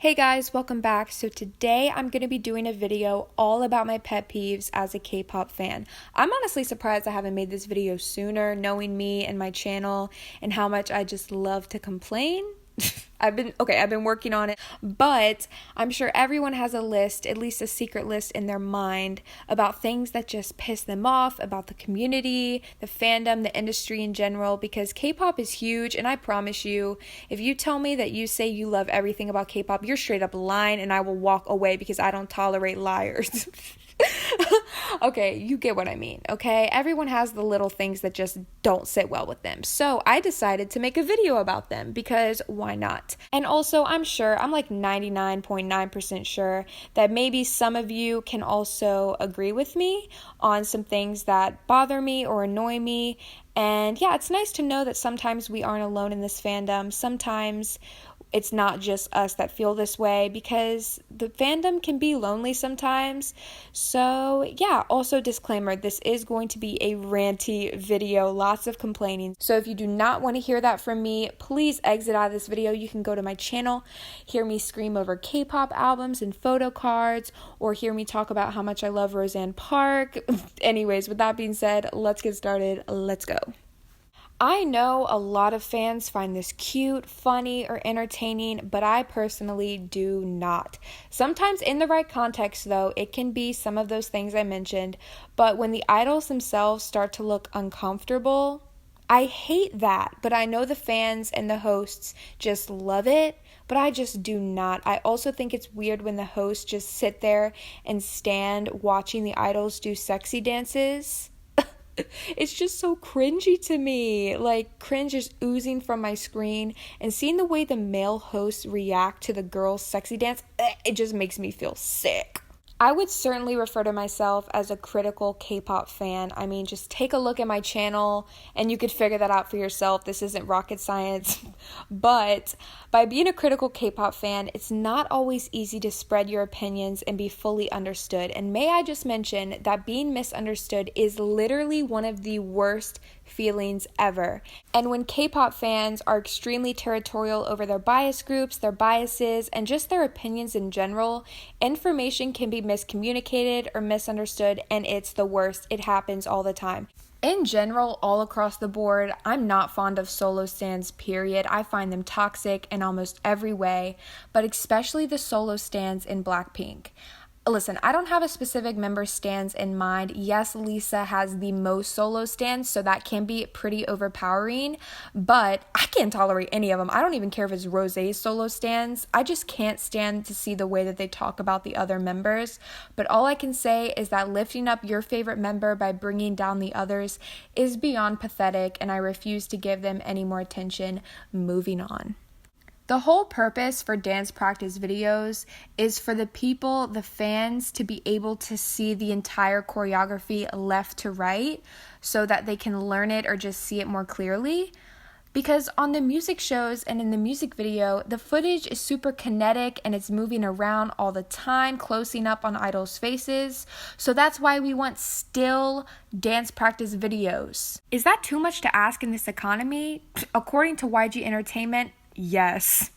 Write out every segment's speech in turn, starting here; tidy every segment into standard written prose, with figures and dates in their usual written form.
Hey guys, welcome back. So today I'm going to be doing a video all about my pet peeves as a K-pop fan. I'm honestly surprised I haven't made this video sooner, knowing me and my channel and how much I just love to complain. I've been working on it, but I'm sure everyone has a list, at least a secret list in their mind about things that just piss them off about the community, the fandom, the industry in general, because K-pop is huge, and I promise you, if you tell me that you say you love everything about K-pop, you're straight up lying, and I will walk away because I don't tolerate liars. Okay, you get what I mean, okay? Everyone has the little things that just don't sit well with them. So I decided to make a video about them because why not? And also, I'm like 99.9% sure that maybe some of you can also agree with me on some things that bother me or annoy me. And yeah, it's nice to know that sometimes we aren't alone in this fandom. Sometimes it's not just us that feel this way, because the fandom can be lonely sometimes. So yeah, also disclaimer, this is going to be a ranty video, lots of complaining. So if you do not want to hear that from me, please exit out of this video. You can go to my channel, hear me scream over K-pop albums and photo cards, or hear me talk about how much I love Roseanne Park. Anyways, with that being said, let's get started. Let's go. I know a lot of fans find this cute, funny, or entertaining, but I personally do not. Sometimes in the right context, though, it can be some of those things I mentioned, but when the idols themselves start to look uncomfortable, I hate that. But I know the fans and the hosts just love it, but I just do not. I also think it's weird when the hosts just sit there and stand watching the idols do sexy dances. It's just so cringy to me. Like, cringe is oozing from my screen, and seeing the way the male hosts react to the girls' sexy dance, it just makes me feel sick. I would certainly refer to myself as a critical K-pop fan. I mean, just take a look at my channel and you could figure that out for yourself. This isn't rocket science. But by being a critical K-pop fan, it's not always easy to spread your opinions and be fully understood. And may I just mention that being misunderstood is literally one of the worst feelings ever. And when K-pop fans are extremely territorial over their bias groups, their biases, and just their opinions in general, information can be miscommunicated or misunderstood, and it's the worst. It happens all the time. In general, all across the board, I'm not fond of solo stans, period. I find them toxic in almost every way, but especially the solo stans in Blackpink. Listen, I don't have a specific member stans in mind. Yes, Lisa has the most solo stans, so that can be pretty overpowering, but I can't tolerate any of them. I don't even care if it's Rosé's solo stans. I just can't stand to see the way that they talk about the other members. But all I can say is that lifting up your favorite member by bringing down the others is beyond pathetic, and I refuse to give them any more attention. Moving on. The whole purpose for dance practice videos is for the people, the fans, to be able to see the entire choreography left to right so that they can learn it or just see it more clearly. Because on the music shows and in the music video, the footage is super kinetic and it's moving around all the time, closing up on idols' faces. So that's why we want still dance practice videos. Is that too much to ask in this economy? According to YG Entertainment, yes.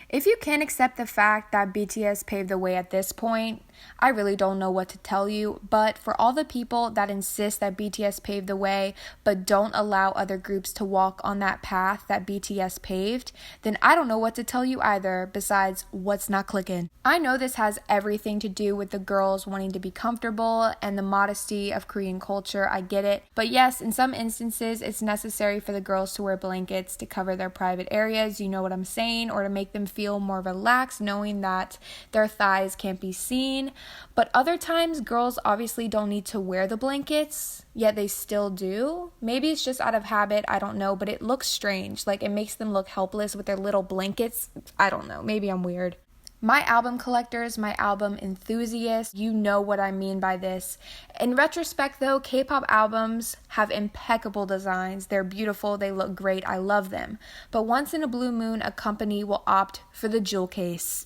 If you can't accept the fact that BTS paved the way at this point, I really don't know what to tell you, but for all the people that insist that BTS paved the way but don't allow other groups to walk on that path that BTS paved, then I don't know what to tell you either besides what's not clicking. I know this has everything to do with the girls wanting to be comfortable and the modesty of Korean culture, I get it, but yes, in some instances it's necessary for the girls to wear blankets to cover their private areas, you know what I'm saying, or to make them feel more relaxed knowing that their thighs can't be seen. But other times, girls obviously don't need to wear the blankets, yet they still do. Maybe it's just out of habit, I don't know, but it looks strange. Like, it makes them look helpless with their little blankets. I don't know, maybe I'm weird. My album collectors, my album enthusiasts, you know what I mean by this. In retrospect though, K-pop albums have impeccable designs. They're beautiful, they look great, I love them. But once in a blue moon, a company will opt for the jewel case.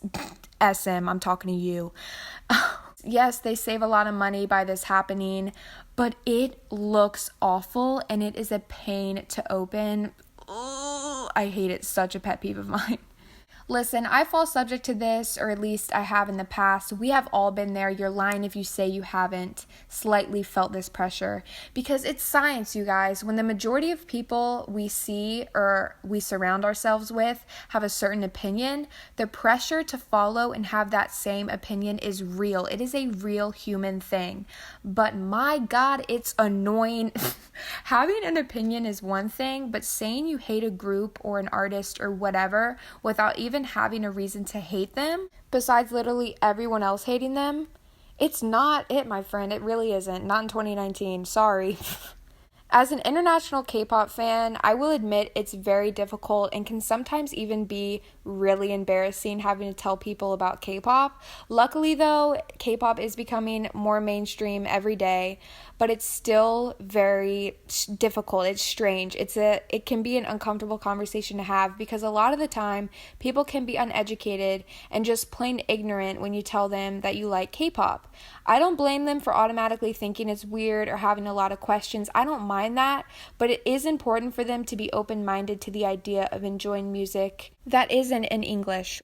SM, I'm talking to you. Yes, they save a lot of money by this happening, but it looks awful and it is a pain to open. Ugh, I hate it, such a pet peeve of mine. Listen, I fall subject to this, or at least I have in the past. We have all been there. You're lying if you say you haven't slightly felt this pressure. Because it's science, you guys. When the majority of people we see or we surround ourselves with have a certain opinion, the pressure to follow and have that same opinion is real. It is a real human thing. But my God, it's annoying. Having an opinion is one thing, but saying you hate a group or an artist or whatever without even having a reason to hate them, besides literally everyone else hating them, it's not it, my friend. It really isn't. Not in 2019. Sorry. As an international K-pop fan, I will admit it's very difficult and can sometimes even be really embarrassing having to tell people about K-pop. Luckily though, K-pop is becoming more mainstream every day, but it's still very difficult. It's strange. It can be an uncomfortable conversation to have because a lot of the time people can be uneducated and just plain ignorant when you tell them that you like K-pop. I don't blame them for automatically thinking it's weird or having a lot of questions. I don't mind that, but it is important for them to be open-minded to the idea of enjoying music that isn't in English.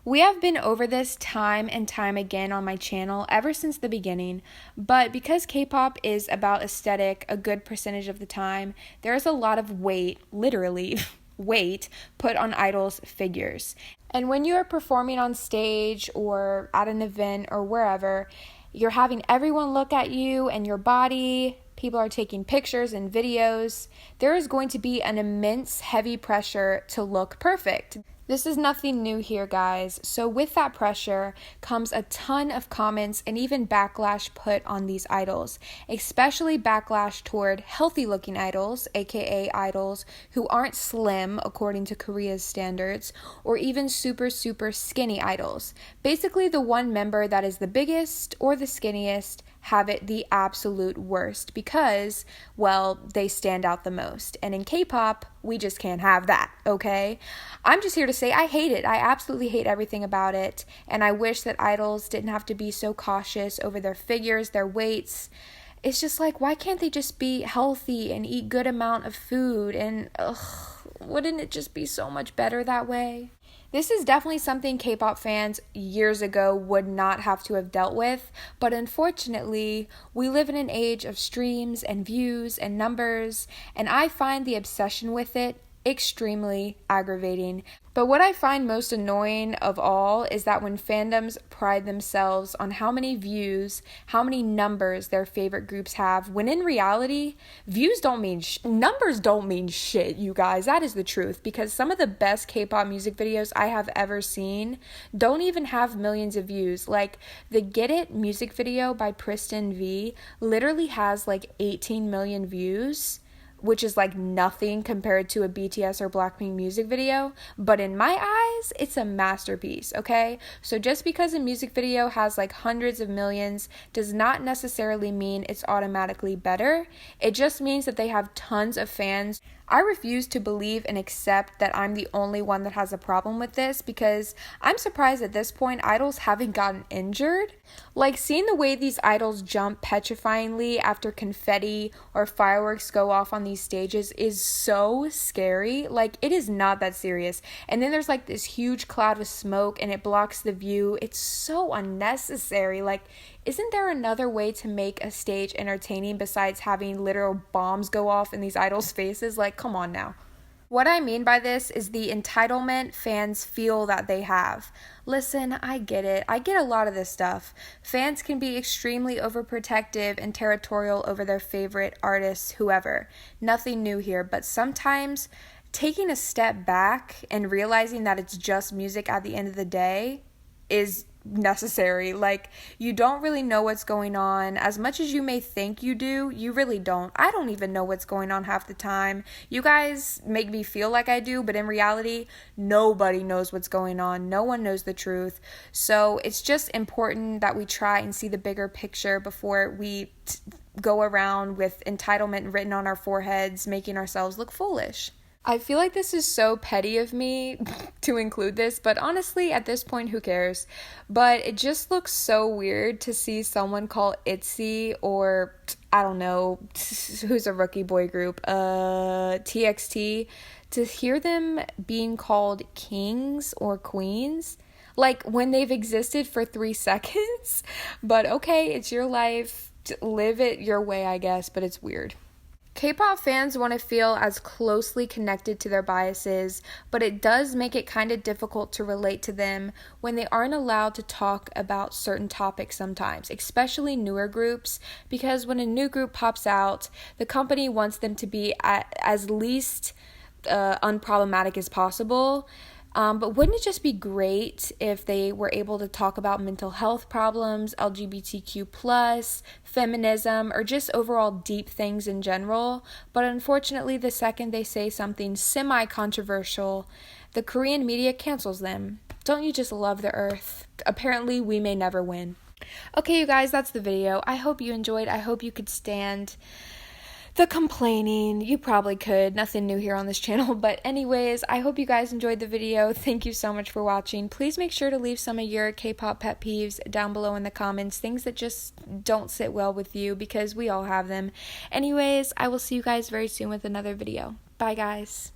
We have been over this time and time again on my channel ever since the beginning, but because K-pop is about aesthetic a good percentage of the time, there is a lot of weight, literally weight, put on idols' figures. And when you are performing on stage or at an event or wherever, you're having everyone look at you and your body. People are taking pictures and videos. There is going to be an immense heavy pressure to look perfect. This is nothing new here, guys. So with that pressure comes a ton of comments and even backlash put on these idols, especially backlash toward healthy-looking idols, aka idols who aren't slim according to Korea's standards, or even super skinny idols. Basically, the one member that is the biggest or the skinniest have it the absolute worst because, well, they stand out the most. And in K-pop, we just can't have that, okay? I'm just here to say I hate it. I absolutely hate everything about it. And I wish that idols didn't have to be so cautious over their figures, their weights. It's just like, why can't they just be healthy and eat good amount of food? And wouldn't it just be so much better that way? This is definitely something K-pop fans years ago would not have to have dealt with, but unfortunately, we live in an age of streams and views and numbers, and I find the obsession with it extremely aggravating. But what I find most annoying of all is that when fandoms pride themselves on how many views, how many numbers their favorite groups have, when in reality, views don't mean numbers don't mean shit, you guys. That is the truth, because some of the best K-pop music videos I have ever seen don't even have millions of views. Like the Get It music video by Pristin V literally has like 18 million views, which is like nothing compared to a BTS or Blackpink music video, but in my eyes, it's a masterpiece, okay? So just because a music video has like hundreds of millions does not necessarily mean it's automatically better. It just means that they have tons of fans. I refuse to believe and accept that I'm the only one that has a problem with this because I'm surprised at this point idols haven't gotten injured. Like seeing the way these idols jump petrifyingly after confetti or fireworks go off on these stages is so scary. Like it is not that serious. And then there's like this huge cloud of smoke and it blocks the view. It's so unnecessary. Like, isn't there another way to make a stage entertaining besides having literal bombs go off in these idols' faces? Like, come on now. What I mean by this is the entitlement fans feel that they have. Listen, I get it. I get a lot of this stuff. Fans can be extremely overprotective and territorial over their favorite artists, whoever. Nothing new here, but sometimes taking a step back and realizing that it's just music at the end of the day is necessary. Like, you don't really know what's going on. As much as you may think you do, you really don't. I don't even know what's going on half the time. You guys make me feel like I do, but in reality, nobody knows what's going on. No one knows the truth. So it's just important that we try and see the bigger picture before we go around with entitlement written on our foreheads, making ourselves look foolish. I feel like this is so petty of me to include this, but honestly, at this point, who cares? But it just looks so weird to see someone call ITZY or, I don't know, who's a rookie boy group, TXT, to hear them being called kings or queens, like when they've existed for 3 seconds. But okay, it's your life, live it your way, I guess, but it's weird. K-pop fans want to feel as closely connected to their biases, but it does make it kind of difficult to relate to them when they aren't allowed to talk about certain topics sometimes, especially newer groups, because when a new group pops out, the company wants them to be as least unproblematic as possible. But wouldn't it just be great if they were able to talk about mental health problems, LGBTQ+, feminism, or just overall deep things in general? But unfortunately, the second they say something semi-controversial, the Korean media cancels them. Don't you just love the earth? Apparently, we may never win. Okay, you guys, that's the video. I hope you enjoyed. I hope you could stand the complaining. You probably could. Nothing new here on this channel. But anyways, I hope you guys enjoyed the video. Thank you so much for watching. Please make sure to leave some of your K-pop pet peeves down below in the comments. Things that just don't sit well with you, because we all have them. Anyways, I will see you guys very soon with another video. Bye, guys.